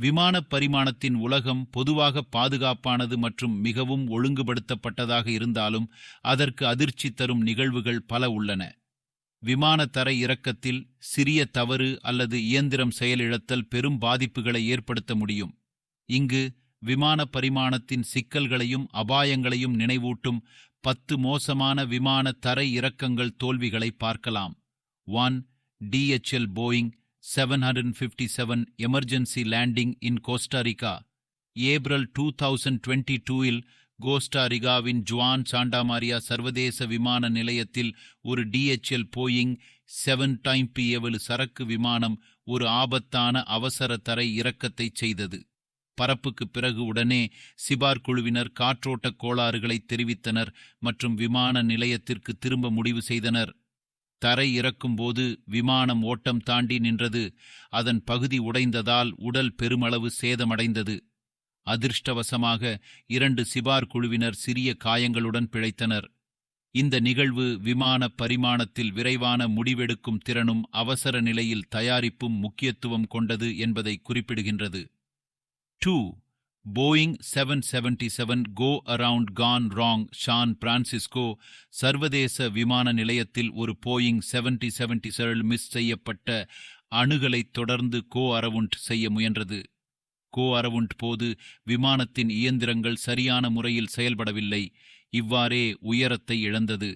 விமான பரிமாணத்தின் உலகம் பொதுவாக பாதுகாப்பானது மற்றும் மிகவும் ஒழுங்குபடுத்தப்பட்டதாக இருந்தாலும் அதற்கு அதிர்ச்சி தரும் நிகழ்வுகள் பல உள்ளன. விமான தரை இறக்கத்தில் சிறிய தவறு அல்லது இயந்திரம் செயலிழத்தல் பெரும் பாதிப்புகளை ஏற்படுத்த முடியும். இங்கு விமான பரிமாணத்தின் சிக்கல்களையும் அபாயங்களையும் நினைவூட்டும் 10 மோசமான விமான தரை இறக்கங்கள் தோல்விகளை பார்க்கலாம். 1. DHL Boeing 757 எமர்ஜென்சி லேண்டிங் இன் கோஸ்டாரிகா. ஏப்ரல் 2022இல் கோஸ்டாரிகாவின் ஜுவான் சாண்டாமாரியா சர்வதேச விமான நிலையத்தில் ஒரு DHL போயிங் 757 சரக்கு விமானம் ஒரு ஆபத்தான அவசர தரை இறக்கத்தை செய்தது. பறப்புக்கு பிறகு உடனே சிபார் குழுவினர் காற்றோட்ட கோளாறுகளை தெரிவித்தனர் மற்றும் விமான நிலையத்திற்கு திரும்ப முடிவு செய்தனர். தரை இறக்கும்போது விமானம் ஓட்டம் தாண்டி நின்றது. அதன் பகுதி உடைந்ததால் உடல் பெருமளவு சேதமடைந்தது. அதிர்ஷ்டவசமாக 2 சிபார் குழுவினர் சிறிய காயங்களுடன் பிழைத்தனர். இந்த நிகழ்வு விமான பரிமாணத்தில் விரைவான முடிவெடுக்கும் திறனும் அவசர நிலையில் தயாரிப்பும் முக்கியத்துவம் கொண்டது என்பதை குறிப்பிடுகின்றது. 2. போயிங் 777 கோ அரவுண்ட் கான் ராங். சான் பிரான்சிஸ்கோ சர்வதேச விமான நிலையத்தில் ஒரு போயிங் 777 மிஸ் செய்யப்பட்ட அணுகலைத் தொடர்ந்து கோ அரவுண்ட் செய்ய முயன்றது. கோ அரவுண்ட் போது விமானத்தின் இயந்திரங்கள் சரியான முறையில் செயல்படவில்லை. இவ்வாறே உயரத்தை இழந்தது.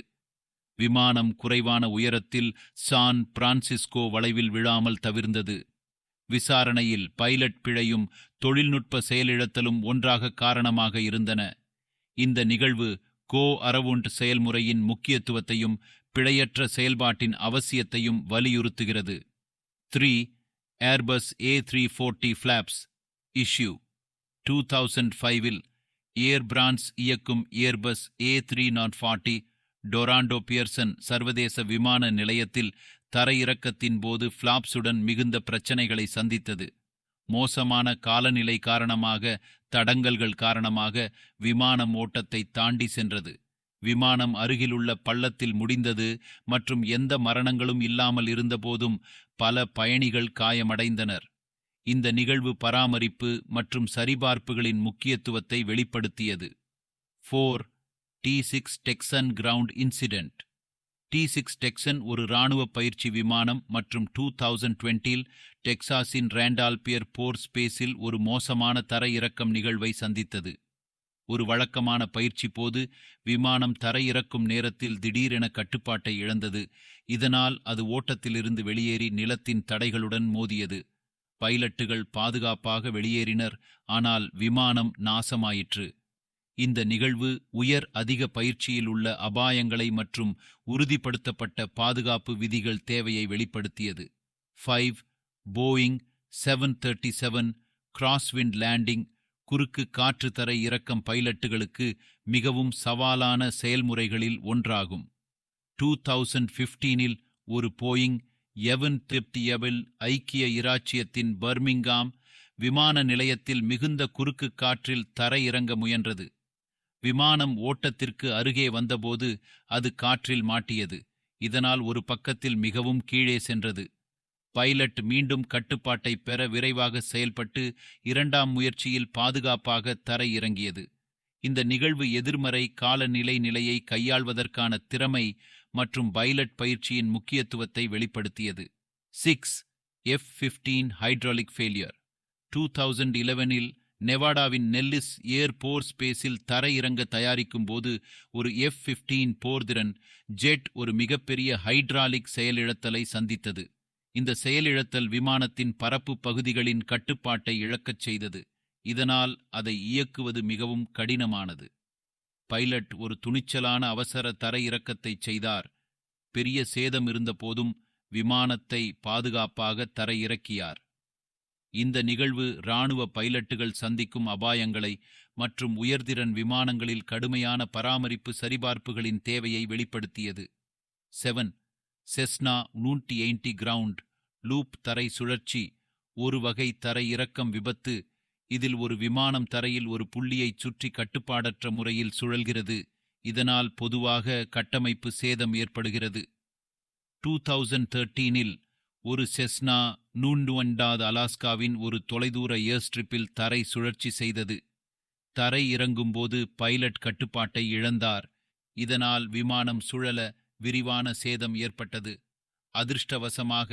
விமானம் குறைவான உயரத்தில் சான் பிரான்சிஸ்கோ வளைவில் விழாமல் தவிர்ந்தது. விசாரணையில் பைலட் பிழையும் தொழில்நுட்ப செயலிழத்தலும் ஒன்றாக காரணமாக இருந்தன. இந்த நிகழ்வு கோ அரவுண்ட் செயல்முறையின் முக்கியத்துவத்தையும் பிழையற்ற செயல்பாட்டின் அவசியத்தையும் வலியுறுத்துகிறது. 3. Airbus A340 flaps issue. 2005இல் ஏர் பிரான்ஸ் இயக்கும் ஏர்பஸ் A340 டொராண்டோ பியர்சன் சர்வதேச விமான நிலையத்தில் தரையிறக்கத்தின் போது ஃபிளாப்ஸுடன் மிகுந்த பிரச்சனைகளை சந்தித்தது. மோசமான காலநிலை காரணமாக தடங்கல்கள் காரணமாக விமானம் ஓட்டத்தை தாண்டி சென்றது. விமானம் அருகிலுள்ள பள்ளத்தில் முடிந்தது மற்றும் எந்த மரணங்களும் இல்லாமல் இருந்தபோதும் பல பயணிகள் காயமடைந்தனர். இந்த நிகழ்வு பராமரிப்பு மற்றும் சரிபார்ப்புகளின் முக்கியத்துவத்தை வெளிப்படுத்தியது. 4. T6 Texan ground incident. T6 Texan ஒரு இராணுவ பயிற்சி விமானம் மற்றும் 2020இல் டெக்சாஸின் ரேண்டால்பியர் போர் ஸ்பேஸில் ஒரு மோசமான தரையிறக்கம் நிகழ்வை சந்தித்தது. ஒரு வழக்கமான பயிற்சி போது விமானம் தரையிறக்கும் நேரத்தில் திடீரென கட்டுப்பாட்டை இழந்தது. இதனால் அது ஓட்டத்திலிருந்து வெளியேறி நிலத்தின் தடைகளுடன் மோதியது. பைலட்டுகள் பாதுகாப்பாக வெளியேறினர், ஆனால் விமானம் நாசமாயிற்று. இந்த நிகழ்வு உயர் அதிக பயிற்சியில் உள்ள அபாயங்களை மற்றும் உறுதிப்படுத்தப்பட்ட பாதுகாப்பு விதிகள் தேவையை வெளிப்படுத்தியது. 5. Boeing 737 crosswind landing. குறுக்கு காற்று தரை இறக்கம் பைலட்டுகளுக்கு மிகவும் சவாலான செயல்முறைகளில் ஒன்றாகும். 2015இல் ஒரு போயிங் 737 ஐக்கிய இராச்சியத்தின் பர்மிங்காம் விமான நிலையத்தில் மிகுந்த குறுக்கு காற்றில் தரை இறங்க முயன்றது. விமானம் ஓட்டத்திற்கு அருகே வந்தபோது அது காற்றில் மாட்டியது. இதனால் ஒரு பக்கத்தில் மிகவும் கீழே சென்றது. பைலட் மீண்டும் கட்டுப்பாட்டை பெற விரைவாக செயல்பட்டு 2ஆம் முயற்சியில் பாதுகாப்பாக தரை இறங்கியது. இந்த நிகழ்வு எதிர்மறை காலநிலை நிலையை கையாள்வதற்கான திறமை மற்றும் பைலட் பயிற்சியின் முக்கியத்துவத்தை வெளிப்படுத்தியது. 6. F-15 hydraulic failure. 2011இல் நெவாடாவின் நெல்லிஸ் ஏர் போர் ஸ்பேஸில் தரை இறங்க தயாரிக்கும் போது ஒரு F-15 போர்திறன் ஜெட் ஒரு மிகப்பெரிய ஹைட்ராலிக் செயலிழத்தலை சந்தித்தது. இந்த செயலிழத்தல் விமானத்தின் பரப்பு பகுதிகளின் கட்டுப்பாட்டை இழக்கச் செய்தது. இதனால் அதை இயக்குவது மிகவும் கடினமானது. பைலட் ஒரு துணிச்சலான அவசர தரை இறக்கத்தை செய்தார். பெரிய சேதம் இருந்த போதும் விமானத்தை பாதுகாப்பாக தரை இறக்கியார். இந்த நிகழ்வு இராணுவ பைலட்டுகள் சந்திக்கும் அபாயங்களை மற்றும் உயர்திறன் விமானங்களில் கடுமையான பராமரிப்பு சரிபார்ப்புகளின் தேவையை வெளிப்படுத்தியது. 7. செஸ்னா 180 கிரவுண்ட் லூப் தரை சுழற்சி. ஒரு வகை தரை இறக்கம் விபத்து. இதில் ஒரு விமானம் தரையில் ஒரு புள்ளியைச் சுற்றி கட்டுப்பாடற்ற முறையில் சுழல்கிறது. இதனால் பொதுவாக கட்டமைப்பு சேதம் ஏற்படுகிறது. 2013இல் ஒரு செஸ்னா 109 அலாஸ்காவின் ஒரு தொலைதூர ஏர்ஸ்ட்ரிப்பில் தரை சுழற்சி செய்தது. தரை இறங்கும்போது பைலட் கட்டுப்பாட்டை இழந்தார். இதனால் விமானம் சுழல விரிவான சேதம் ஏற்பட்டது. அதிர்ஷ்டவசமாக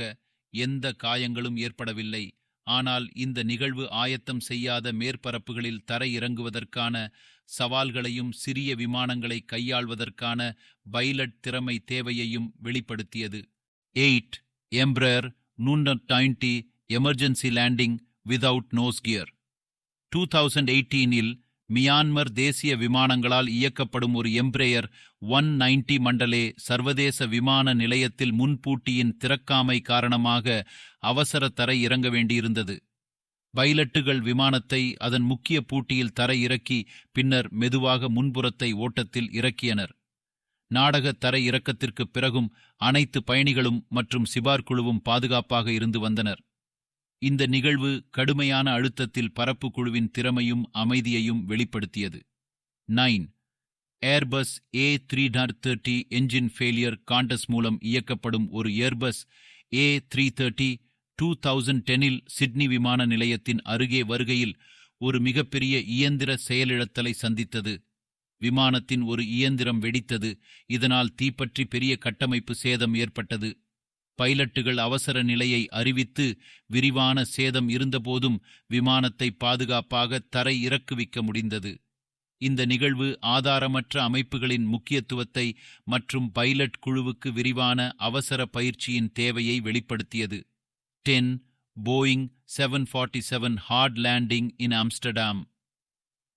எந்த காயங்களும் ஏற்படவில்லை. ஆனால் இந்த நிகழ்வு ஆயத்தம் செய்யாத மேற்பரப்புகளில் தரை இறங்குவதற்கான சவால்களையும் சிறிய விமானங்களை கையாள்வதற்கான பைலட் திறமை தேவையையும் வெளிப்படுத்தியது. 8 Embraer 190 emergency landing without nose gear. 2018இல் மியான்மர் தேசிய விமானங்களால் இயக்கப்படும் ஒரு எம்ப்ரேயர் 190 மண்டலே சர்வதேச விமான நிலையத்தில் முன்பூட்டியின் திறக்காமை காரணமாக அவசர தரை இறங்க வேண்டியிருந்தது. பைலட்டுகள் விமானத்தை அதன் முக்கிய பூட்டியில் தரை இறக்கி பின்னர் மெதுவாக முன்புறத்தை ஓட்டத்தில் இறக்கியனர். நாடக தரை இறக்கத்திற்குப் பிறகும் அனைத்து பயணிகளும் மற்றும் சிபார் குழுவும் பாதுகாப்பாக இருந்து வந்தனர். இந்த நிகழ்வு கடுமையான அழுத்தத்தில் பறப்பு குழுவின் திறமையும் அமைதியையும் வெளிப்படுத்தியது. 9 Airbus A330 engine failure contest மூலம் இயக்கப்படும் ஒரு ஏர்பஸ் A330 2010இல் சிட்னி விமான நிலையத்தின் அருகே வருகையில் ஒரு மிகப்பெரிய இயந்திர செயலிழத்தலை சந்தித்தது. விமானத்தின் ஒரு இயந்திரம் வெடித்தது. இதனால் தீப்பற்றி பெரிய கட்டமைப்பு சேதம் ஏற்பட்டது. பைலட்டுகள் அவசர நிலையை அறிவித்து விரிவான சேதம் இருந்தபோதும் விமானத்தை பாதுகாப்பாக தரை இறக்குவிக்க முடிந்தது. இந்த நிகழ்வு ஆதாரமற்ற அமைப்புகளின் முக்கியத்துவத்தை மற்றும் பைலட் குழுவுக்கு விரிவான அவசர பயிற்சியின் தேவையை வெளிப்படுத்தியது. 10 போயிங் 747 ஹார்ட் லேண்டிங் இன் ஆம்ஸ்டர்டாம்.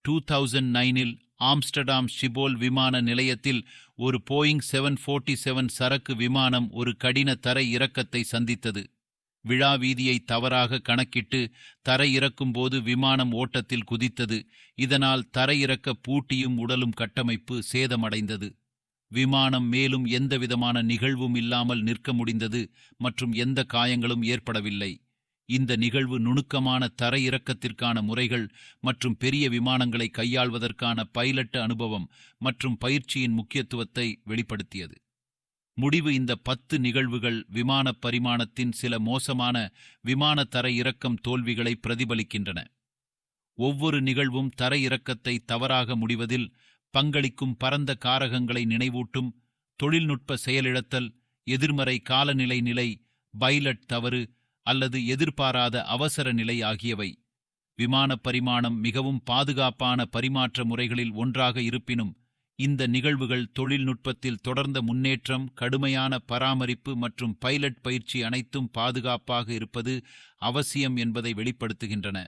2009இல் ஆம்ஸ்டர்டாம் ஷிபோல் விமான நிலையத்தில் ஒரு போயிங் 747 சரக்கு விமானம் ஒரு கடின தரை இறக்கத்தை சந்தித்தது. விழா வீதியை தவறாக கணக்கிட்டு தரை இறக்கும்போது விமானம் ஓட்டத்தில் குதித்தது. இதனால் தரையிறக்க பூட்டியும் உடலும் கட்டமைப்பு சேதமடைந்தது. விமானம் மேலும் எந்தவிதமான நிகழ்வும் இல்லாமல் நிற்க முடிந்தது மற்றும் எந்த காயங்களும் ஏற்படவில்லை. இந்த நிகழ்வு நுணுக்கமான தரை இறக்கத்திற்கான முறைகள் மற்றும் பெரிய விமானங்களை கையாள்வதற்கான பைலட் அனுபவம் மற்றும் பயிற்சியின் முக்கியத்துவத்தை வெளிப்படுத்தியது. முடிவு இந்த 10 நிகழ்வுகள் விமான பரிமாணத்தின் சில மோசமான விமான தரை இறக்கம் தோல்விகளை பிரதிபலிக்கின்றன. ஒவ்வொரு நிகழ்வும் தரை இறக்கத்தை தவறாக முடிவதில் பங்களிக்கும் பரந்த காரகங்களை நினைவூட்டும். தொழில்நுட்ப செயலிழத்தல், எதிர்மறை காலநிலை நிலை, பைலட் தவறு அல்லது எதிர்பாராத அவசர நிலை ஆகியவை. விமான பரிமாணம் மிகவும் பாதுகாப்பான பரிமாற்ற முறைகளில் ஒன்றாக இருப்பினும் இந்த நிகழ்வுகள் தொழில்நுட்பத்தில் தொடர்ந்த முன்னேற்றம், கடுமையான பராமரிப்பு மற்றும் பைலட் பயிற்சி அனைத்தும் பாதுகாப்பாக இருப்பது அவசியம் என்பதை வெளிப்படுத்துகின்றன.